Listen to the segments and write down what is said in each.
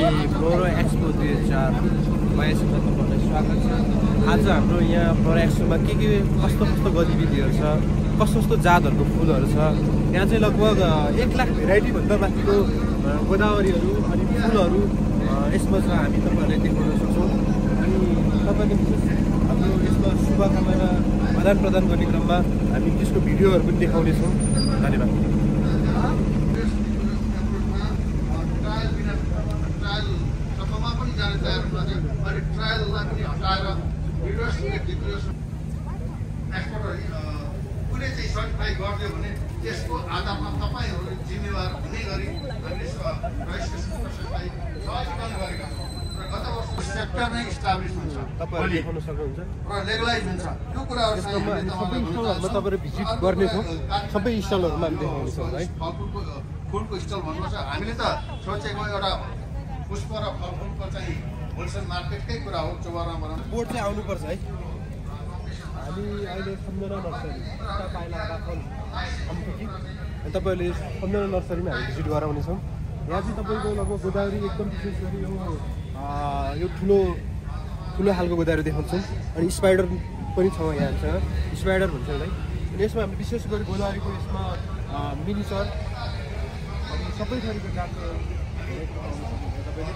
Flora expo 2022 तपाईँलाई स्वागत छ। आज हाम्रो यहाँ फ्लोरा एक्सपोमा के कस्तो गतिविधिहरू छ, कस्तो जातहरूको फुलहरू छ। यहाँ चाहिँ लगभग 1 लाख भेराइटीभन्दा माथिको गोदावरीहरू अनि फुलहरू यसमा छ। हामी तपाईँहरूलाई देखाउन सक्छौँ अनि तपाईँले विशेष हाम्रो यसमा शुभकामना आदान प्रदान गर्ने क्रममा हामी त्यसको भिडियोहरू पनि देखाउनेछौँ। धन्यवाद। कुनै चाहिँ सर्टिफाई गरिदियो भने त्यसको आधारमा तपाईँहरू जिम्मेवार हुने गरी हामीले रजिस्ट्रेसन प्रोसेसलाई सहजीकरण गरेका छौँ र गत वर्ष सेक्टर नै इस्टाब्लिस हुन्छ, तपाईँहरू देखाउन सक्नुहुन्छ र लेगलाइज हुन्छ। यो कुराहरू सबै स्टलहरूमा तपाईँहरू भिजिट गर्नेछौँ। सबै स्टलहरूमा हामी देखाउनेछौँ है। फुलको स्टल भन्नुपर्छ। हामीले त सोचेको एउटा पुष्प र फलफुलको चाहिँ होलसेल मार्केटकै कुरा हो। चौबारमा बनाउनु बोर्ड चाहिँ आउनुपर्छ है। हामी अहिले सम्झना नर्सरी अनि तपाईँहरूले सम्झना नर्सरीमा हामी भिजिट गराउनेछौँ। यहाँ चाहिँ तपाईँको लगभग गोदावरी एकदम विशेष गरी यो ठुलो खालको गोदावरी देखाउँछौँ। अनि स्पाइडर पनि छ यहाँसँग, स्पाइडर भन्छ यसलाई। अनि यसमा हामी विशेष गरी गोदावरीको यसमा मिनिचर अनि सबै थरीको जातको तपाईँले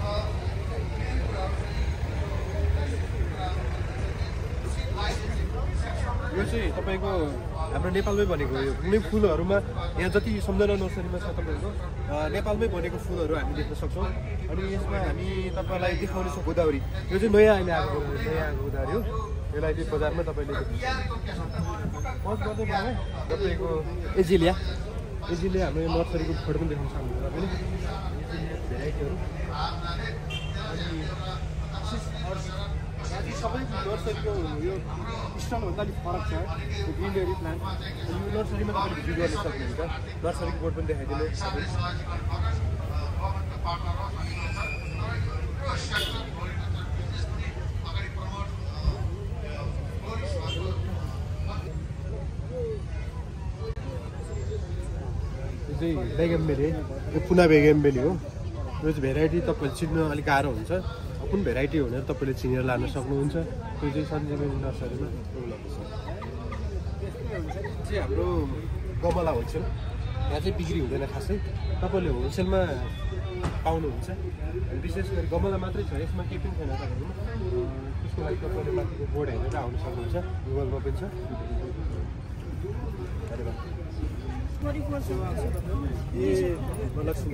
यो चाहिँ तपाईँको हाम्रो नेपालमै बनेको यो कुनै फुलहरूमा यहाँ जति सम्झना नर्सरीमा छ तपाईँको नेपालमै बनेको फुलहरू हामी देख्न सक्छौँ। अनि यसमा हामी तपाईँलाई देखाउनेछौँ गोदावरी। यो चाहिँ नयाँ अहिले आएको गोदावरी हो। यसलाई चाहिँ बजारमा तपाईँले पज गर्दै मलाई तपाईँको एजिलिया हाम्रो यो नर्सरीको फोटो पनि देखाउन सक्नुहुन्छ तपाईँले। भेराइटीहरू सबै नर्सरीको यो स्टलभन्दा अलिक फरक छ। ग्रिनरी प्लान्ट यो नर्सरीमा तपाईँले भिजिट गर्न सक्नुहुन्छ। नर्सरीको बोर्ड पनि देखाइदिनु। यो चाहिँ बेगेम्बेली, यो पुना बेगेम्बेली हो। यो चाहिँ भेराइटी तपाईँले चिन्नु अलिक गाह्रो हुन्छ। कुन भेराइटी भनेर तपाईँले चिनेर लान सक्नुहुन्छ। त्यो चाहिँ सञ्जीवनी नर्सरीमा उपलब्ध छ। चाहिँ हाम्रो गमला होलसेल, यहाँ चाहिँ बिक्री हुँदैन खासै, तपाईँले होलसेलमा पाउनुहुन्छ। विशेष गरी गमला मात्रै छ, यसमा केही पनि छैन तपाईँहरूमा। त्यसको लागि तपाईँले माथिको बोर्ड हेरेर आउन सक्नुहुन्छ। गुगलमा पनि छ। धन्यवाद। लक्ष्मी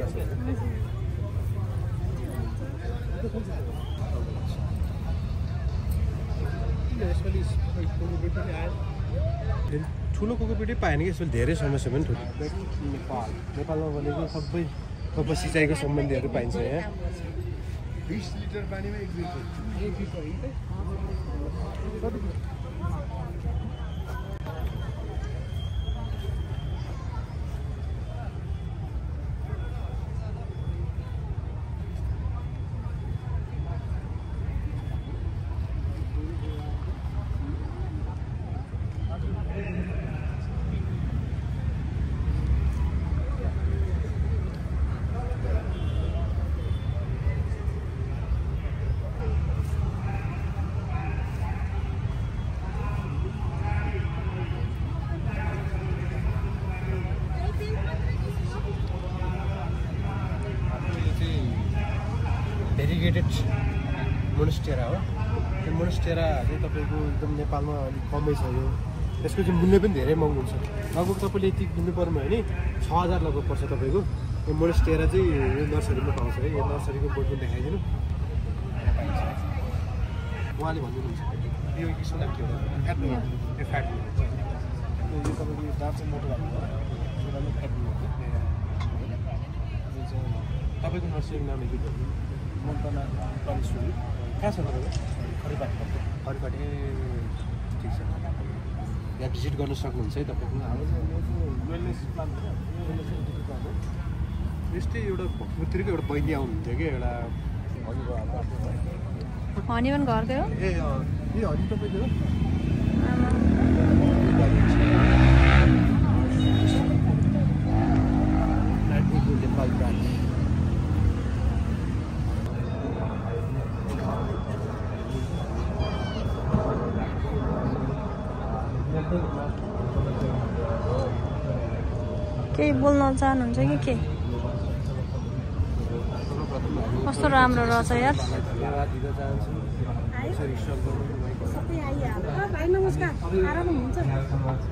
ठुलो कोकोपिटै पाएन कि यसमा धेरै समस्या पनि ठुलो। नेपालमा भनेको सबै सिँचाइको सम्बन्धीहरू पाइन्छ यहाँ। 20 लिटर पानीमा 1 लिटर। डेडिकेटेड मोनेस्टेरा हो। त्यो मोनेस्टेरा चाहिँ तपाईँको एकदम नेपालमा अलिक कमै छ। यो यसको चाहिँ मूल्य पनि धेरै महँगो हुन्छ। लगभग तपाईँले यति किन्नु पर्ने भने 6000 लगभग पर्छ तपाईँको। यो मोनेस्टेरा चाहिँ यो नर्सरीमा पाउँछ है। यो नर्सरीको बोर्ड पनि देखाइदिनु। उहाँले भन्नुहुन्छ यो किसिमको के हो फ्याट यो फ्याट यो तपाईँको दाँत चाहिँ मोटो भएको छ। तपाईँको नर्सरीको नाम के हो? मन्तना कलेश्वरी। कहाँ छ तपाईँको? खरिपाटी। ठिक छ, यहाँ भिजिट गर्न सक्नुहुन्छ है तपाईँको। यस्तै एउटा भक्तपुरतिरको एउटा बहिनी आउनुहुन्थ्यो कि एउटा हनीवन घरकै हो। ए हनी तपाईँको हो? केही बोल्न चाहनुहुन्छ कि के? कस्तो राम्रो रहेछ यार। धन्यवाद दिन चाहन्छु। यसरी सहयोग गर्नुभएको सबै आइहाल्यो। भाइ नमस्कार। आराम हुनुहुन्छ?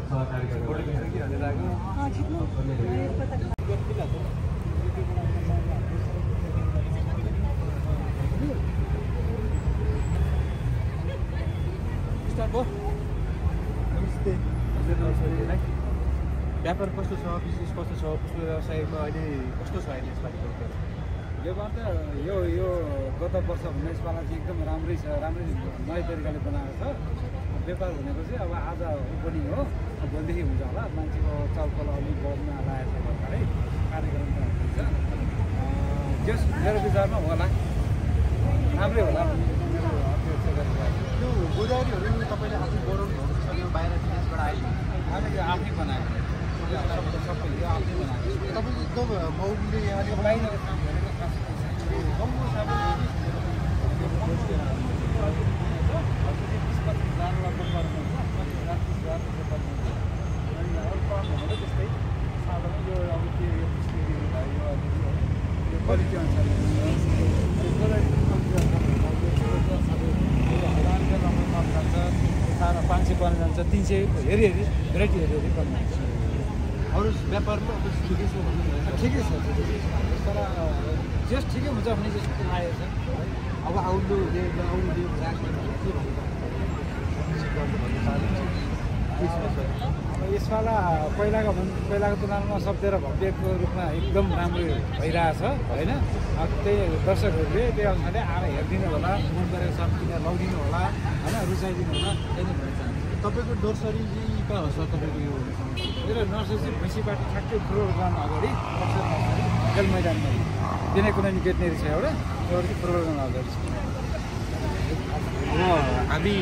फोटो खिच्नु कि भनेर आएको। खिच्नु। स्टार्ट भयो। नमस्ते। व्यापार कस्तो छ, बिजनेस कस्तो छ, पुष्प व्यवसायमा अहिले कस्तो छ अहिले यसपालि? योबाट यो गत वर्षभन्दा यसपालि चाहिँ एकदम राम्रै छ, राम्रै नयाँ तरिकाले बनाएको छ। व्यापार भनेको चाहिँ अब आज ओपनिङ हो, भोलिदेखि हुन्छ होला। मान्छेको चलपल अलिक बढ्न लागेको छ भर्खरै, कार्यक्रम त हुन्छ। जस मेरो विचारमा होला, राम्रै होला। त्यो गोदावरीहरू तपाईँले आफै बनाउनु भएको छ, यो बाहिर विदेशबाट आयो? हामीले आफै बनाएको सबै यो आफै बनाएको। तपाईँले एकदम बाउले यहाँले बाहिर काम गरेको खास महँगो सामान त्यस्तै साधारण यो अब के क्वालिटी अनुसार 500 जान्छ 300 हेरी भेराइटी हेरी पर्ने। अरू व्यापारमा ठिकै छ भन्नु ठिकै छ तर जस ठिकै हुन्छ भने जस्तो लागेको छ। अब आउनु नआउनु अब यसपाला पहिलाको तुलनामा सब्जेर भव्यको रूपमा एकदम राम्रो भइरहेछ होइन। अब त्यही दर्शकहरूले त्यही अनुसारले आएर हेरिदिनु होला, मन परेको छ किन लगिदिनु होला होइन, रुचाइदिनु होला, त्यही नै भन्न चाहन्छु। तपाईँको नर्सरी चाहिँ कहाँ हो सर? तपाईँको यो मेरो नर्सरी चाहिँ भैँसीपाटी ठ्याक्कै ठुलो ग्राउन्ड अगाडि खेल मैदानमा दिने कुनै गेटनेरी छ एउटा, एउटा चाहिँ ठुलो ग्राउन्ड अगाडि छ। हामी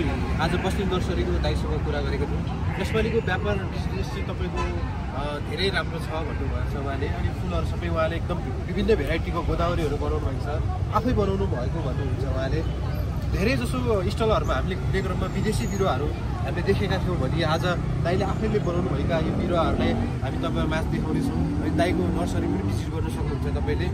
आज बस्ने नर्सरीको दाइसँग कुरा गरेको थियौँ। यसपालिको व्यापार बिजनेस चाहिँ तपाईँको धेरै राम्रो छ भन्नुभएको छ उहाँले। अनि फुलहरू सबै उहाँले एकदम विभिन्न भेराइटीको गोदावरीहरू बनाउनु भएको छ, आफै बनाउनु भएको भन्नुहुन्छ उहाँले। धेरै जसो स्टलहरूमा हामीले घुम्ने क्रममा विदेशी बिरुवाहरू हामीले देखेका थियौँ भने आज दाइले आफैले बनाउनु भएका यो बिरुवाहरूलाई हामी तपाईँहरू माझ देखाउनेछौँ। अनि दाइको नर्सरी पनि भिजिट गर्न सक्नुहुन्छ तपाईँले।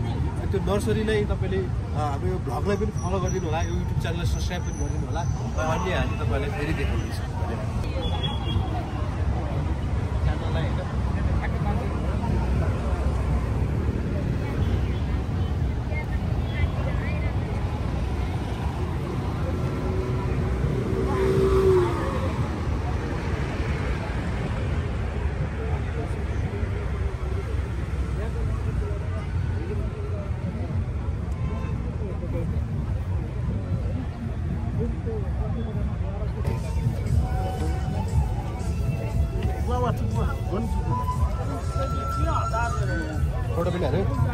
त्यो नर्सरीलाई तपाईँले हाम्रो यो भ्लगलाई पनि फलो गरिदिनु होला, यो युट्युब च्यानललाई सब्सक्राइब पनि गरिदिनु होला। अन्य हामी तपाईँलाई फेरि देखाउनेछौँ। फोटो पनि हाल्यो।